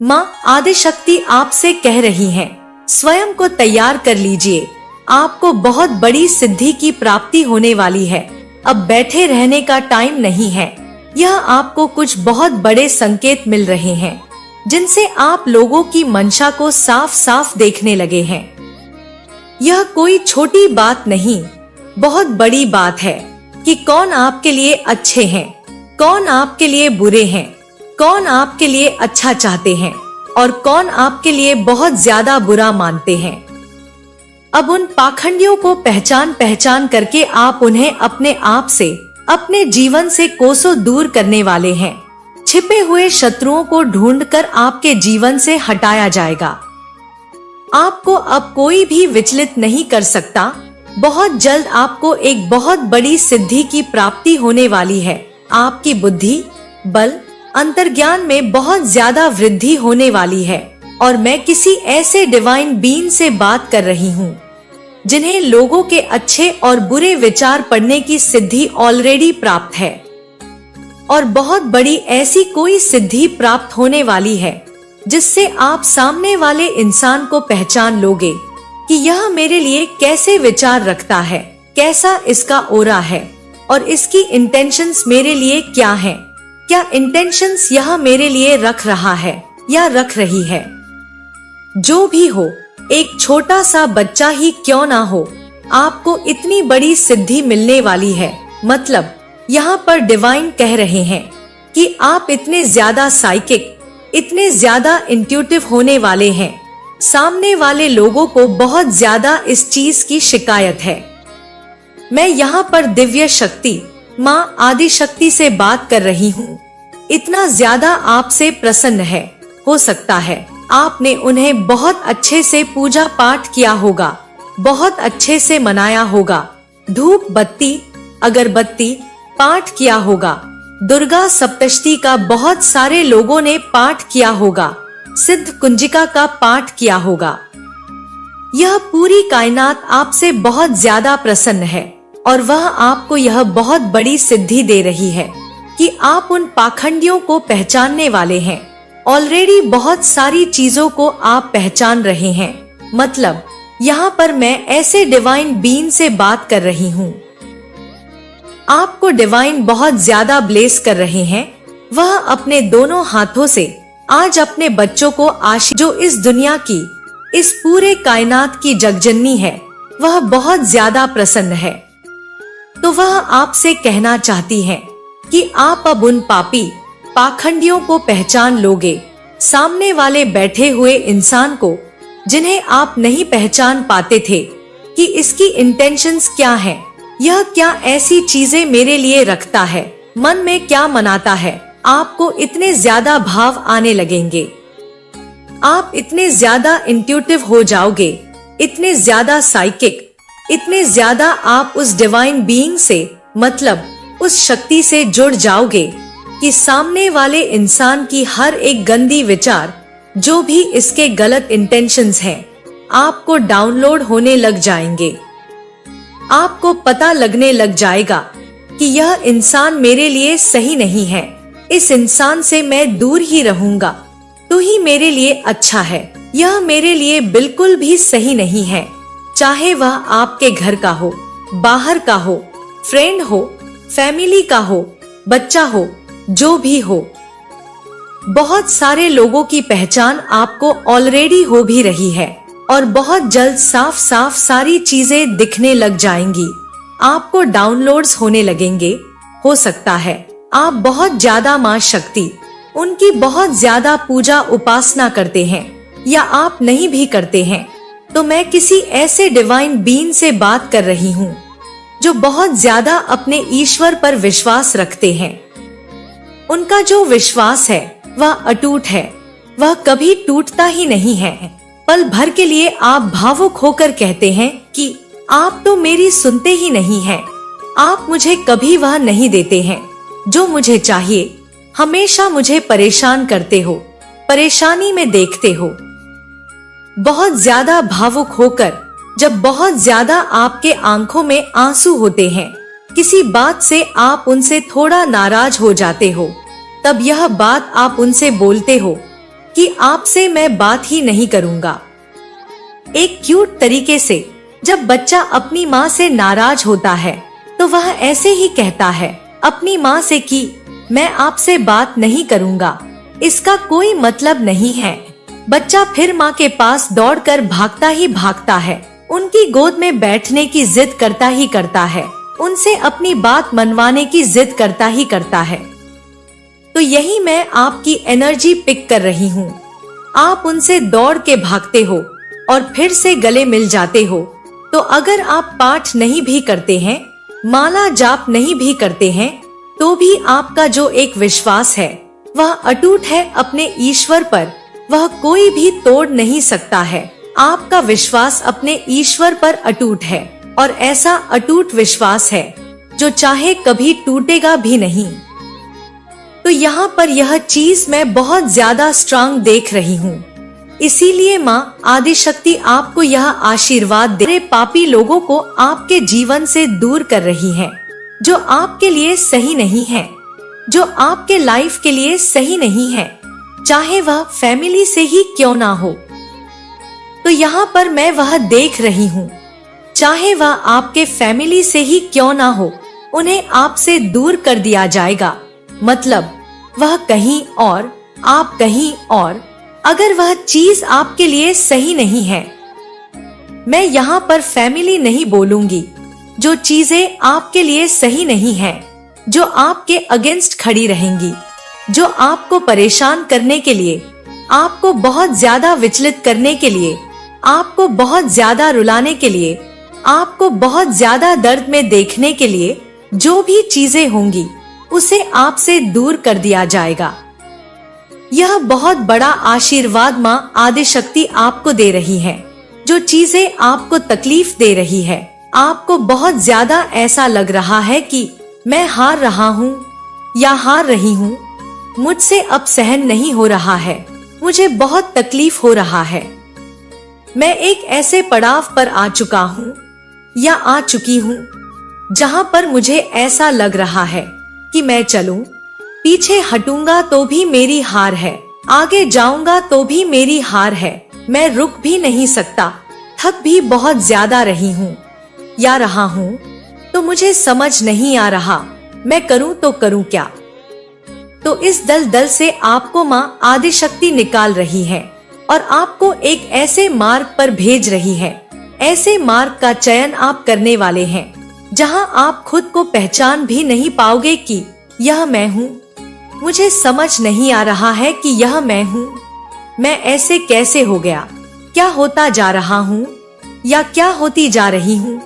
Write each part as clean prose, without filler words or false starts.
माँ आदिशक्ति आपसे कह रही हैं, स्वयं को तैयार कर लीजिए, आपको बहुत बड़ी सिद्धि की प्राप्ति होने वाली है। अब बैठे रहने का टाइम नहीं है। यह आपको कुछ बहुत बड़े संकेत मिल रहे हैं, जिनसे आप लोगों की मंशा को साफ साफ देखने लगे हैं। यह कोई छोटी बात नहीं, बहुत बड़ी बात है कि कौन आपके लिए अच्छे हैं, कौन आपके लिए बुरे हैं, कौन आपके लिए अच्छा चाहते हैं और कौन आपके लिए बहुत ज्यादा बुरा मानते हैं। अब उन पाखंडियों को पहचान करके आप उन्हें अपने आप से, अपने जीवन से कोसों दूर करने वाले हैं। छिपे हुए शत्रुओं को ढूंढकर आपके जीवन से हटाया जाएगा। आपको अब कोई भी विचलित नहीं कर सकता। बहुत जल्द आपको एक बहुत बड़ी सिद्धि की प्राप्ति होने वाली है। आपकी बुद्धि, बल, अंतर्ज्ञान में बहुत ज्यादा वृद्धि होने वाली है और मैं किसी ऐसे डिवाइन बीइंग से बात कर रही हूँ जिन्हें लोगों के अच्छे और बुरे विचार पढ़ने की सिद्धि ऑलरेडी प्राप्त है और बहुत बड़ी ऐसी कोई सिद्धि प्राप्त होने वाली है जिससे आप सामने वाले इंसान को पहचान लोगे कि यह मेरे लिए कैसे विचार रखता है, कैसा इसका ओरा है और इसकी इंटेंशंस मेरे लिए क्या हैं। क्या इंटेंशंस यह मेरे लिए रख रहा है या रख रही है। जो भी हो, एक छोटा सा बच्चा ही क्यों ना हो, आपको इतनी बड़ी सिद्धि मिलने वाली है। मतलब यहाँ पर डिवाइन कह रहे हैं कि आप इतने ज्यादा साइकिक, इतने ज्यादा इंट्यूटिव होने वाले हैं। सामने वाले लोगों को बहुत ज्यादा इस चीज की शिकायत है। मैं यहाँ पर दिव्य शक्ति, माँ आदिशक्ति से बात कर रही हूँ। इतना ज्यादा आपसे प्रसन्न है। हो सकता है आपने उन्हें बहुत अच्छे से पूजा पाठ किया होगा, बहुत अच्छे से मनाया होगा, धूप बत्ती, अगरबत्ती पाठ किया होगा। दुर्गा सप्तशती का बहुत सारे लोगों ने पाठ किया होगा, सिद्ध कुंजिका का पाठ किया होगा। यह पूरी कायनात आपसे बहुत ज्यादा प्रसन्न है और वह आपको यह बहुत बड़ी सिद्धि दे रही है कि आप उन पाखंडियों को पहचानने वाले हैं। ऑलरेडी बहुत सारी चीजों को आप पहचान रहे हैं। मतलब यहाँ पर मैं ऐसे डिवाइन बीइंग से बात कर रही हूँ। आपको डिवाइन बहुत ज्यादा ब्लेस कर रहे हैं। वह अपने दोनों हाथों से आज अपने बच्चों को आशीष, जो इस दुनिया की, इस पूरे कायनात की जगजननी है, वह बहुत ज्यादा प्रसन्न है। तो वह आपसे कहना चाहती है कि आप अब उन पापी पाखंडियों को पहचान लोगे, सामने वाले बैठे हुए इंसान को जिन्हें आप नहीं पहचान पाते थे कि इसकी इंटेंशंस क्या है, यह क्या ऐसी चीजें मेरे लिए रखता है, मन में क्या मनाता है। आपको इतने ज्यादा भाव आने लगेंगे, आप इतने ज्यादा इंट्यूटिव हो जाओगे, इतने ज्यादा साइकिक, इतने ज्यादा आप उस डिवाइन बीइंग से, मतलब उस शक्ति से जुड़ जाओगे कि सामने वाले इंसान की हर एक गंदी विचार, जो भी इसके गलत इंटेंशंस हैं, आपको डाउनलोड होने लग जाएंगे। आपको पता लगने लग जाएगा कि यह इंसान मेरे लिए सही नहीं है, इस इंसान से मैं दूर ही रहूंगा तो ही मेरे लिए अच्छा है। यह मेरे लिए बिल्कुल भी सही नहीं है, चाहे वह आपके घर का हो, बाहर का हो, फ्रेंड हो, फैमिली का हो, बच्चा हो, जो भी हो। बहुत सारे लोगों की पहचान आपको ऑलरेडी हो भी रही है और बहुत जल्द साफ साफ सारी चीजें दिखने लग जाएंगी। आपको डाउनलोड्स होने लगेंगे। हो सकता है आप बहुत ज्यादा माँ शक्ति, उनकी बहुत ज्यादा पूजा उपासना करते हैं, या आप नहीं भी करते हैं। तो मैं किसी ऐसे डिवाइन बीइंग से बात कर रही हूँ जो बहुत ज्यादा अपने ईश्वर पर विश्वास रखते हैं। उनका जो विश्वास है वह अटूट है, वह कभी टूटता ही नहीं है। पल भर के लिए आप भावुक होकर कहते हैं कि आप तो मेरी सुनते ही नहीं हैं, आप मुझे कभी वह नहीं देते हैं जो मुझे चाहिए, हमेशा मुझे परेशान करते हो, परेशानी में देखते हो। बहुत ज्यादा भावुक होकर जब बहुत ज्यादा आपके आंखों में आंसू होते हैं, किसी बात से आप उनसे थोड़ा नाराज हो जाते हो, तब यह बात आप उनसे बोलते हो कि आपसे मैं बात ही नहीं करूंगा। एक क्यूट तरीके से जब बच्चा अपनी माँ से नाराज होता है तो वह ऐसे ही कहता है अपनी माँ से कि मैं आपसे बात नहीं करूंगा, इसका कोई मतलब नहीं है। बच्चा फिर माँ के पास दौड़कर भागता ही भागता है, उनकी गोद में बैठने की जिद करता ही करता है, उनसे अपनी बात मनवाने की जिद करता ही करता है। तो यही मैं आपकी एनर्जी पिक कर रही हूँ। आप उनसे दौड़ के भागते हो और फिर से गले मिल जाते हो। तो अगर आप पाठ नहीं भी करते हैं, माला जाप नहीं भी करते हैं, तो भी आपका जो एक विश्वास है वह अटूट है अपने ईश्वर पर, वह कोई भी तोड़ नहीं सकता है। आपका विश्वास अपने ईश्वर पर अटूट है और ऐसा अटूट विश्वास है जो चाहे कभी टूटेगा भी नहीं। तो यहाँ पर यह चीज मैं बहुत ज्यादा स्ट्रांग देख रही हूँ। इसीलिए माँ आदिशक्ति आपको यह आशीर्वाद दे पापी लोगों को आपके जीवन से दूर कर रही है, जो आपके लिए सही नहीं है, जो आपके लाइफ के लिए सही नहीं है, चाहे वह फैमिली से ही क्यों ना हो। तो यहाँ पर मैं वह देख रही हूँ, चाहे वह आपके फैमिली से ही क्यों ना हो, उन्हें आपसे दूर कर दिया जाएगा। मतलब वह कहीं और, आप कहीं और। अगर वह चीज आपके लिए सही नहीं है, मैं यहाँ पर फैमिली नहीं बोलूंगी, जो चीजें आपके लिए सही नहीं है, जो आपके अगेंस्ट खड़ी रहेंगी, जो आपको परेशान करने के लिए, आपको बहुत ज्यादा विचलित करने के लिए, आपको बहुत ज्यादा रुलाने के लिए, आपको बहुत ज्यादा दर्द में देखने के लिए जो भी चीजें होंगी उसे आपसे दूर कर दिया जाएगा। यह बहुत बड़ा आशीर्वाद माँ आदिशक्ति आपको दे रही है। जो चीजें आपको तकलीफ दे रही है, आपको बहुत ज्यादा ऐसा लग रहा है कि मैं हार रहा हूँ या हार रही हूँ, मुझसे अब सहन नहीं हो रहा है, मुझे बहुत तकलीफ हो रहा है, मैं एक ऐसे पड़ाव पर आ चुका हूँ या आ चुकी हूँ जहाँ पर मुझे ऐसा लग रहा है कि मैं चलूं, पीछे हटूंगा तो भी मेरी हार है, आगे जाऊंगा तो भी मेरी हार है, मैं रुक भी नहीं सकता, थक भी बहुत ज्यादा रही हूँ या रहा हूँ, तो मुझे समझ नहीं आ रहा मैं करूँ तो करूँ क्या। तो इस दलदल से आपको माँ आदिशक्ति निकाल रही है और आपको एक ऐसे मार्ग पर भेज रही है, ऐसे मार्ग का चयन आप करने वाले हैं जहां आप खुद को पहचान भी नहीं पाओगे कि यह मैं हूँ। मुझे समझ नहीं आ रहा है कि यह मैं हूँ, मैं ऐसे कैसे हो गया, क्या होता जा रहा हूँ या क्या होती जा रही हूँ,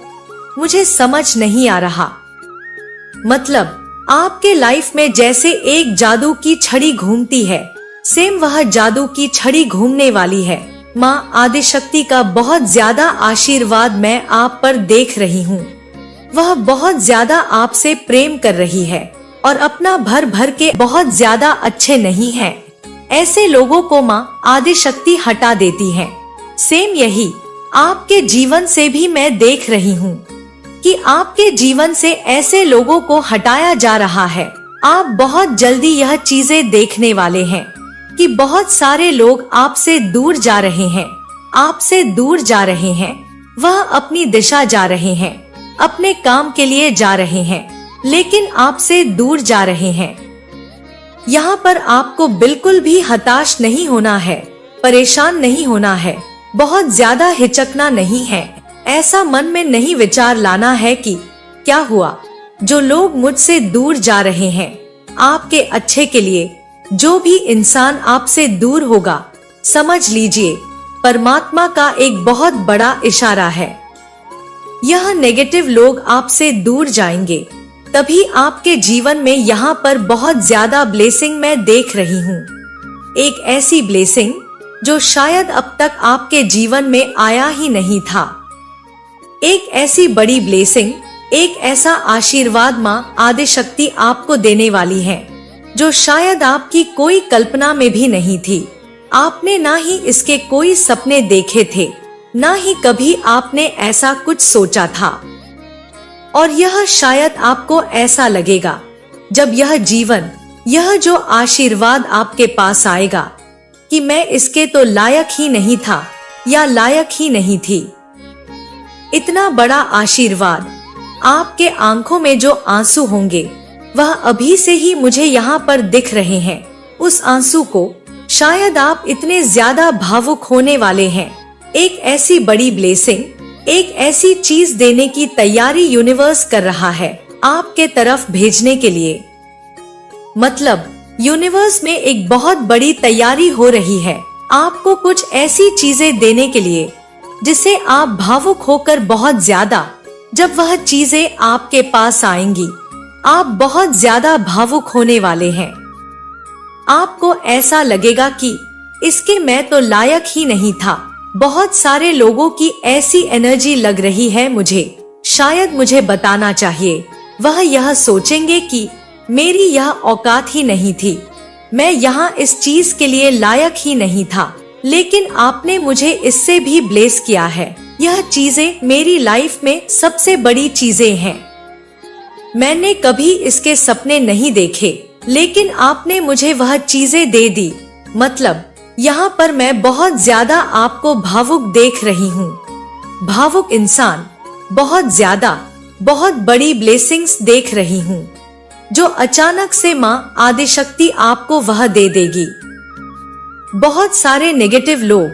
मुझे समझ नहीं आ रहा। मतलब आपके लाइफ में जैसे एक जादू की छड़ी घूमती है, सेम वह जादू की छड़ी घूमने वाली है। माँ आदिशक्ति का बहुत ज्यादा आशीर्वाद मैं आप पर देख रही हूँ। वह बहुत ज्यादा आपसे प्रेम कर रही है और अपना भर भर के बहुत ज्यादा अच्छे नहीं है, ऐसे लोगों को माँ आदिशक्ति हटा देती है। सेम यही आपके जीवन से भी मैं देख रही हूँ कि आपके जीवन से ऐसे लोगों को हटाया जा रहा है। आप बहुत जल्दी यह चीजें देखने वाले हैं कि बहुत सारे लोग आपसे दूर जा रहे हैं, आपसे दूर जा रहे हैं, वह अपनी दिशा जा रहे हैं, अपने काम के लिए जा रहे हैं, लेकिन आपसे दूर जा रहे हैं। यहाँ पर आपको बिल्कुल भी हताश नहीं होना है, परेशान नहीं होना है, बहुत ज्यादा हिचकना नहीं है, ऐसा मन में नहीं विचार लाना है कि क्या हुआ। जो लोग मुझसे दूर जा रहे हैं, आपके अच्छे के लिए जो भी इंसान आपसे दूर होगा, समझ लीजिए परमात्मा का एक बहुत बड़ा इशारा है। यह नेगेटिव लोग आपसे दूर जाएंगे, तभी आपके जीवन में यहाँ पर बहुत ज्यादा ब्लेसिंग मैं देख रही हूँ। एक ऐसी ब्लेसिंग जो शायद अब तक आपके जीवन में आया ही नहीं था। एक ऐसी बड़ी ब्लेसिंग, एक ऐसा आशीर्वाद माँ आदिशक्ति आपको देने वाली है जो शायद आपकी कोई कल्पना में भी नहीं थी। आपने ना ही इसके कोई सपने देखे थे, ना ही कभी आपने ऐसा कुछ सोचा था। और यह शायद आपको ऐसा लगेगा जब यह जीवन, यह जो आशीर्वाद आपके पास आएगा, कि मैं इसके तो लायक ही नहीं था या लायक ही नहीं थी। इतना बड़ा आशीर्वाद, आपके आंखों में जो आंसू होंगे वह अभी से ही मुझे यहाँ पर दिख रहे हैं। उस आंसू को शायद आप इतने ज्यादा भावुक होने वाले हैं। एक ऐसी बड़ी ब्लेसिंग, एक ऐसी चीज देने की तैयारी यूनिवर्स कर रहा है आपके तरफ भेजने के लिए। मतलब यूनिवर्स में एक बहुत बड़ी तैयारी हो रही है आपको कुछ ऐसी चीजें देने के लिए जिसे आप भावुक होकर बहुत ज्यादा, जब वह चीजें आपके पास आएंगी आप बहुत ज्यादा भावुक होने वाले हैं। आपको ऐसा लगेगा कि इसके मैं तो लायक ही नहीं था। बहुत सारे लोगों की ऐसी एनर्जी लग रही है मुझे, शायद मुझे बताना चाहिए। वह यह सोचेंगे कि मेरी यह औकात ही नहीं थी, मैं यहाँ इस चीज के लिए लायक ही नहीं था, लेकिन आपने मुझे इससे भी ब्लेस किया है। यह चीजें मेरी लाइफ में सबसे बड़ी चीजें हैं। मैंने कभी इसके सपने नहीं देखे, लेकिन आपने मुझे वह चीजें दे दी। मतलब यहाँ पर मैं बहुत ज्यादा आपको भावुक देख रही हूँ। भावुक इंसान, बहुत ज्यादा, बहुत बड़ी ब्लेसिंग्स देख रही हूँ जो अचानक से माँ आदिशक्ति आपको वह दे देगी। बहुत सारे नेगेटिव लोग,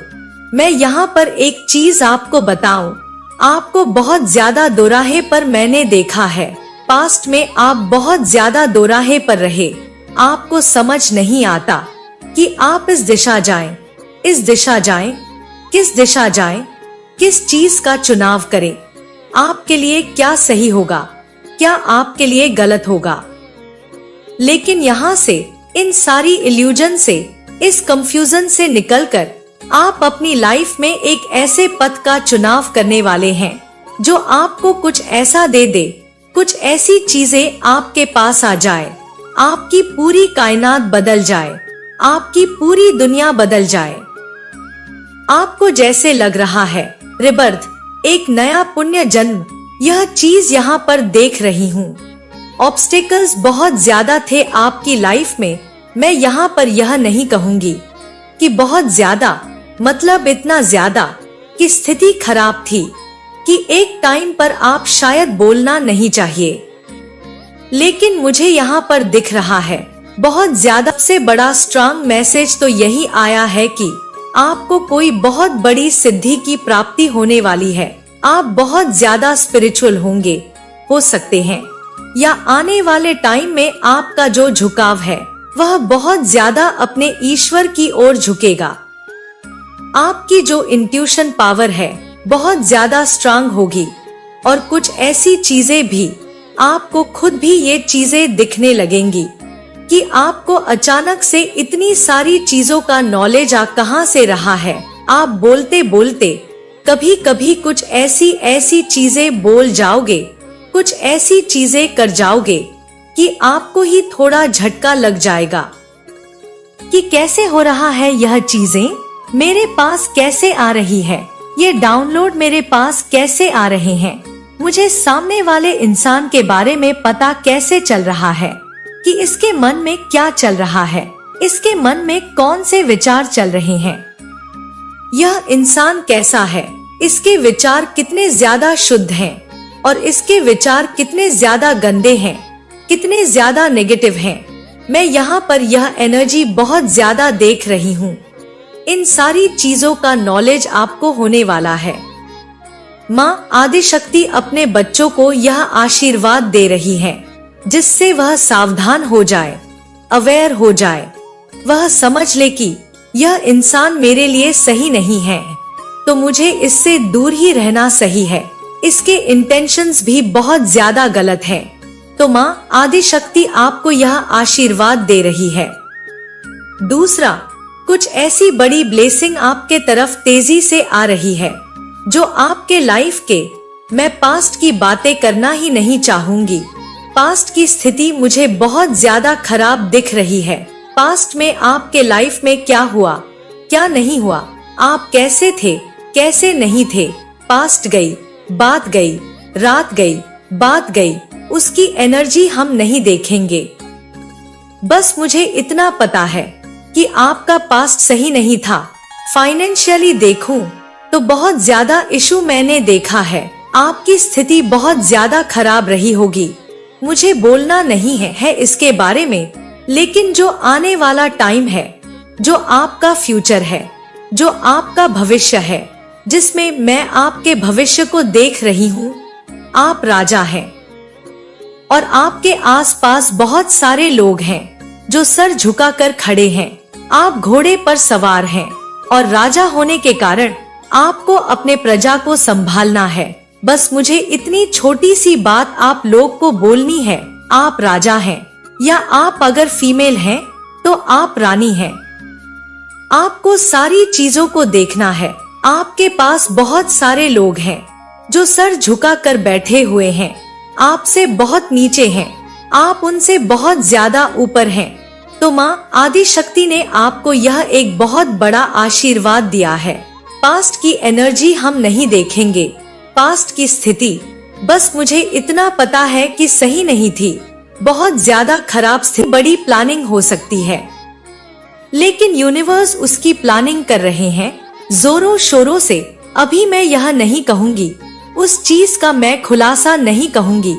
मैं यहाँ पर एक चीज आपको बताऊं, आपको बहुत ज्यादा दोराहे पर मैंने देखा है। पास्ट में आप बहुत ज्यादा दोराहे पर रहे, आपको समझ नहीं आता कि आप इस दिशा जाएं, इस दिशा जाएं, किस दिशा जाएं, किस चीज का चुनाव करें, आपके लिए क्या सही होगा, क्या आपके लिए गलत होगा। लेकिन यहाँ से, इन सारी इल्यूजन से, इस कंफ्यूजन से निकलकर आप अपनी लाइफ में एक ऐसे पथ का चुनाव करने वाले हैं जो आपको कुछ ऐसा दे दे, कुछ ऐसी चीजें आपके पास आ जाए, आपकी पूरी कायनात बदल जाए, आपकी पूरी दुनिया बदल जाए। आपको जैसे लग रहा है रिबर्थ, एक नया पुण्य जन्म, यह चीज यहाँ पर देख रही हूँ। ऑब्स्टेकल्स बहुत ज्यादा थे आपकी लाइफ में। मैं यहाँ पर यह नहीं कहूँगी कि बहुत ज्यादा, मतलब इतना ज्यादा कि स्थिति खराब थी कि एक टाइम पर आप शायद बोलना नहीं चाहिए, लेकिन मुझे यहाँ पर दिख रहा है बहुत ज्यादा। से बड़ा स्ट्रांग मैसेज तो यही आया है कि आपको कोई बहुत बड़ी सिद्धि की प्राप्ति होने वाली है। आप बहुत ज्यादा स्पिरिचुअल होंगे, हो सकते हैं, या आने वाले टाइम में आपका जो झुकाव है वह बहुत ज्यादा अपने ईश्वर की ओर झुकेगा। आपकी जो इंट्यूशन पावर है बहुत ज्यादा स्ट्रांग होगी और कुछ ऐसी चीजें भी, आपको खुद भी ये चीजें दिखने लगेंगी कि आपको अचानक से इतनी सारी चीजों का नॉलेज कहाँ से रहा है। आप बोलते बोलते कभी कभी कुछ ऐसी चीजें बोल जाओगे, कुछ ऐसी चीजें कर जाओगे कि आपको ही थोड़ा झटका लग जाएगा कि कैसे हो रहा है यह चीजें, मेरे पास कैसे आ रही है, ये डाउनलोड मेरे पास कैसे आ रहे हैं, मुझे सामने वाले इंसान के बारे में पता कैसे चल रहा है कि इसके मन में क्या चल रहा है, इसके मन में कौन से विचार चल रहे हैं, यह इंसान कैसा है, इसके विचार कितने ज्यादा शुद्ध हैं और इसके विचार कितने ज्यादा गंदे हैं, कितने ज्यादा नेगेटिव हैं। मैं यहाँ पर यह एनर्जी बहुत ज्यादा देख रही हूँ। इन सारी चीजों का नॉलेज आपको होने वाला है। माँ आदिशक्ति अपने बच्चों को यह आशीर्वाद दे रही है जिससे वह सावधान हो जाए, अवेयर हो जाए, वह समझ ले कि यह इंसान मेरे लिए सही नहीं है तो मुझे इससे दूर ही रहना सही है, इसके इंटेंशंस भी बहुत ज्यादा गलत हैं। तो माँ आदिशक्ति आपको यह आशीर्वाद दे रही है। दूसरा, कुछ ऐसी बड़ी ब्लेसिंग आपके तरफ तेजी से आ रही है जो आपके लाइफ के, मैं पास्ट की बातें करना ही नहीं चाहूंगी। पास्ट की स्थिति मुझे बहुत ज्यादा खराब दिख रही है। पास्ट में आपके लाइफ में क्या हुआ, क्या नहीं हुआ, आप कैसे थे, कैसे नहीं थे, पास्ट गई, बात गई, रात गई, बात गई, उसकी एनर्जी हम नहीं देखेंगे। बस मुझे इतना पता है कि आपका पास्ट सही नहीं था। फाइनेंशियली देखूं तो बहुत ज्यादा इशू मैंने देखा है। आपकी स्थिति बहुत ज्यादा खराब रही होगी। मुझे बोलना नहीं है इसके बारे में, लेकिन जो आने वाला टाइम है, जो आपका फ्यूचर है, जो आपका भविष्य है, जिसमें मैं आपके भविष्य को देख रही हूँ। आप राजा हैं और आपके आसपास बहुत सारे लोग हैं जो सर झुकाकर खड़े हैं। आप घोड़े पर सवार हैं और राजा होने के कारण आपको अपने प्रजा को संभालना है। बस मुझे इतनी छोटी सी बात आप लोग को बोलनी है। आप राजा हैं, या आप अगर फीमेल हैं तो आप रानी हैं। आपको सारी चीजों को देखना है। आपके पास बहुत सारे लोग हैं जो सर झुका कर बैठे हुए हैं, आपसे बहुत नीचे हैं, आप उनसे बहुत ज्यादा ऊपर हैं। तो माँ आदि शक्ति ने आपको यह एक बहुत बड़ा आशीर्वाद दिया है। पास्ट की एनर्जी हम नहीं देखेंगे, पास्ट की स्थिति, बस मुझे इतना पता है कि सही नहीं थी, बहुत ज्यादा खराब स्थिति, बड़ी प्लानिंग हो सकती है, लेकिन यूनिवर्स उसकी प्लानिंग कर रहे हैं जोरों शोरों से। अभी मैं यह नहीं कहूंगी, उस चीज का मैं खुलासा नहीं कहूंगी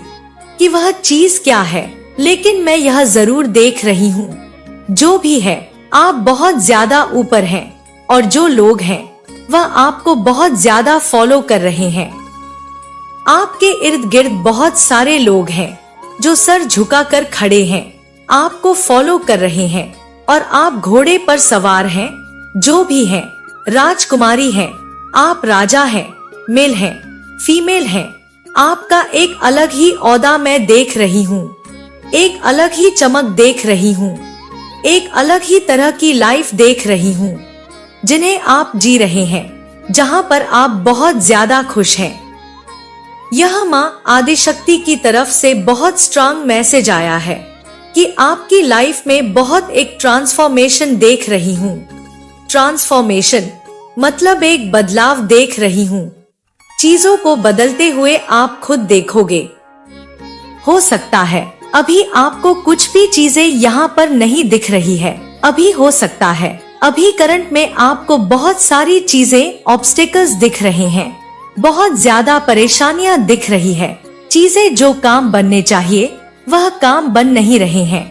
कि वह चीज क्या है, लेकिन मैं यह जरूर देख रही हूँ। जो भी है, आप बहुत ज्यादा ऊपर हैं और जो लोग हैं वह आपको बहुत ज्यादा फॉलो कर रहे हैं। आपके इर्द गिर्द बहुत सारे लोग हैं जो सर झुकाकर खड़े हैं, आपको फॉलो कर रहे हैं और आप घोड़े पर सवार हैं। जो भी हैं, राजकुमारी हैं, आप राजा हैं, मेल हैं, फीमेल हैं, आपका एक अलग ही औदा मैं देख रही हूँ, एक अलग ही चमक देख रही हूँ, एक अलग ही तरह की लाइफ देख रही हूँ जिन्हें आप जी रहे हैं, जहाँ पर आप बहुत ज्यादा खुश हैं। यह माँ आदिशक्ति की तरफ से बहुत स्ट्रांग मैसेज आया है कि आपकी लाइफ में बहुत एक ट्रांसफॉर्मेशन देख रही हूँ। ट्रांसफॉर्मेशन मतलब एक बदलाव देख रही हूँ। चीजों को बदलते हुए आप खुद देखोगे। हो सकता है अभी आपको कुछ भी चीजें यहाँ पर नहीं दिख रही है, अभी हो सकता है अभी करंट में आपको बहुत सारी चीजें, ऑब्स्टेकल्स दिख रहे हैं, बहुत ज्यादा परेशानियां दिख रही है। चीजें जो काम बनने चाहिए वह काम बन नहीं रहे हैं।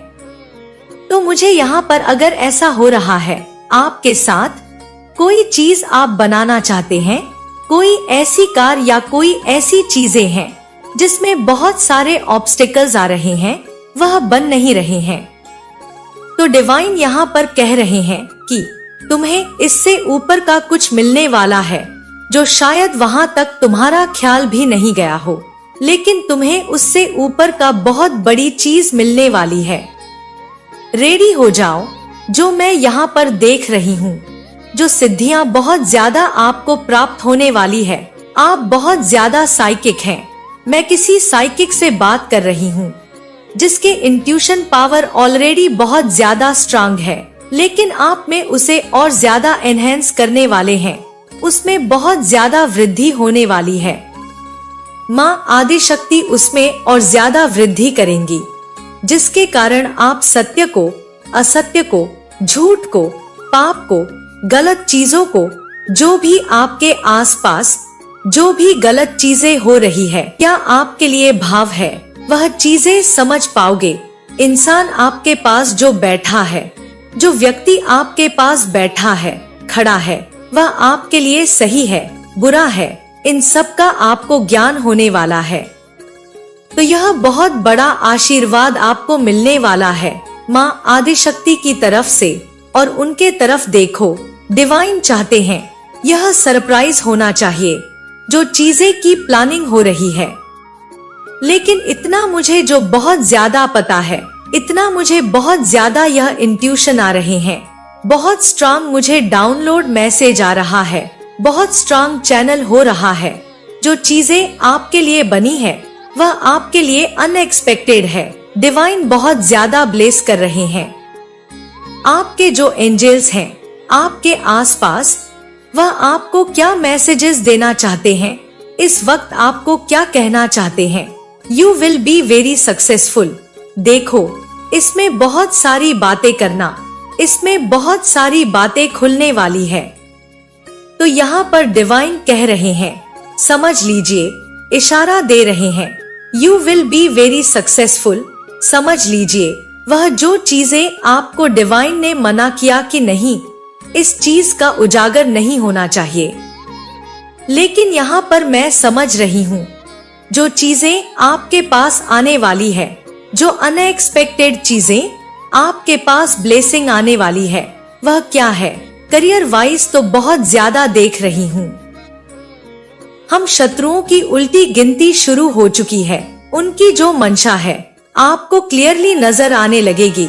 तो मुझे यहाँ पर अगर ऐसा हो रहा है आपके साथ, कोई चीज आप बनाना चाहते हैं, कोई ऐसी कार या कोई ऐसी चीजें हैं जिसमें बहुत सारे ऑब्स्टेकल्स आ रहे हैं, वह बन नहीं रहे हैं, तो डिवाइन यहाँ पर कह रहे हैं कि तुम्हें इससे ऊपर का कुछ मिलने वाला है जो शायद वहाँ तक तुम्हारा ख्याल भी नहीं गया हो, लेकिन तुम्हें उससे ऊपर का बहुत बड़ी चीज मिलने वाली है। रेडी हो जाओ। जो मैं यहाँ पर देख रही हूँ, जो सिद्धियाँ बहुत ज्यादा आपको प्राप्त होने वाली है। आप बहुत ज्यादा साइकिक हैं। मैं किसी साइकिक से बात कर रही हूँ जिसके इंट्यूशन पावर ऑलरेडी बहुत ज्यादा स्ट्रांग है, लेकिन आप में उसे और ज्यादा एनहेंस करने वाले हैं। उसमें बहुत ज्यादा वृद्धि होने वाली है। माँ आदिशक्ति उसमें और ज्यादा वृद्धि करेंगी, जिसके कारण आप सत्य को, असत्य को, झूठ को, पाप को, गलत चीजों को, जो भी आपके आसपास जो भी गलत चीजें हो रही है, क्या आपके लिए भाव है, वह चीजें समझ पाओगे। इंसान आपके पास जो बैठा है, जो व्यक्ति आपके पास बैठा है, खड़ा है, वह आपके लिए सही है, बुरा है, इन सब का आपको ज्ञान होने वाला है। तो यह बहुत बड़ा आशीर्वाद आपको मिलने वाला है माँ आदिशक्ति की तरफ से, और उनके तरफ देखो। डिवाइन चाहते हैं यह सरप्राइज होना चाहिए जो चीजें की प्लानिंग हो रही है। लेकिन इतना मुझे जो बहुत ज्यादा पता है, इतना मुझे बहुत ज्यादा यह इंट्यूशन आ रहे हैं, बहुत स्ट्रांग मुझे डाउनलोड मैसेज आ रहा है, बहुत स्ट्रांग चैनल हो रहा है। जो चीजें आपके लिए बनी है वह आपके लिए अनएक्सपेक्टेड है। डिवाइन बहुत ज्यादा ब्लेस कर रहे हैं। आपके जो एंजल्स हैं आपके आसपास, वह आपको क्या मैसेजेस देना चाहते हैं, इस वक्त आपको क्या कहना चाहते हैं। You will be very successful. देखो, इसमें बहुत सारी बातें करना, इसमें बहुत सारी बातें खुलने वाली है। तो यहाँ पर डिवाइन कह रहे हैं, समझ लीजिए, इशारा दे रहे हैं, you will be very successful. समझ लीजिए, वह जो चीजें आपको डिवाइन ने मना किया कि नहीं, इस चीज का उजागर नहीं होना चाहिए, लेकिन यहाँ पर मैं समझ रही हूँ जो चीजें आपके पास आने वाली है, जो अनएक्सपेक्टेड चीजें आपके पास ब्लेसिंग आने वाली है, वह क्या है। करियर वाइज तो बहुत ज्यादा देख रही हूँ। हम शत्रुओं की उल्टी गिनती शुरू हो चुकी है। उनकी जो मंशा है आपको क्लियरली नजर आने लगेगी।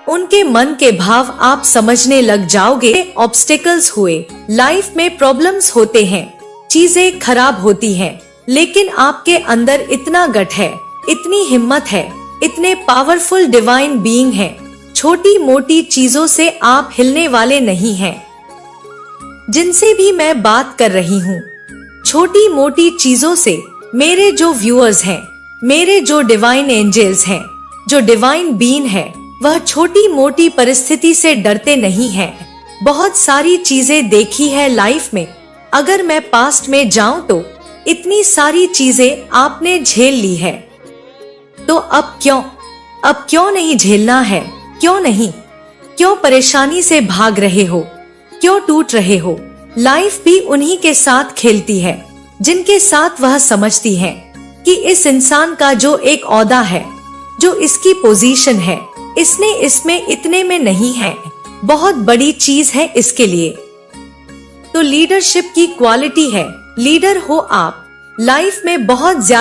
उनके मन के भाव आप समझने लग जाओगे। ऑब्स्टेकल्स हुए, लाइफ में प्रॉब्लम्स होते हैं, चीजें खराब होती हैं, लेकिन आपके अंदर इतना गट है, इतनी हिम्मत है, इतने पावरफुल डिवाइन बीइंग है, छोटी मोटी चीजों से आप हिलने वाले नहीं हैं। जिनसे भी मैं बात कर रही हूँ, छोटी मोटी चीजों से, मेरे जो व्यूअर्स हैं, मेरे जो डिवाइन एंजल्स हैं, जो डिवाइन बीइंग है, वह छोटी मोटी परिस्थिति से डरते नहीं हैं। बहुत सारी चीजें देखी है लाइफ में। अगर मैं पास्ट में जाऊं तो इतनी सारी चीजें आपने झेल ली है, तो अब क्यों नहीं झेलना है? क्यों नहीं? क्यों परेशानी से भाग रहे हो? क्यों टूट रहे हो? लाइफ भी उन्हीं के साथ खेलती है जिनके साथ वह समझती है कि इस इंसान का जो एक ओहदा है, जो इसकी पोजीशन है, इसने इसमें इतने में नहीं है, बहुत बड़ी चीज है इसके लिए। तो लीडरशिप की क्वालिटी है, लीडर हो आप, लाइफ में बहुत ज्यादा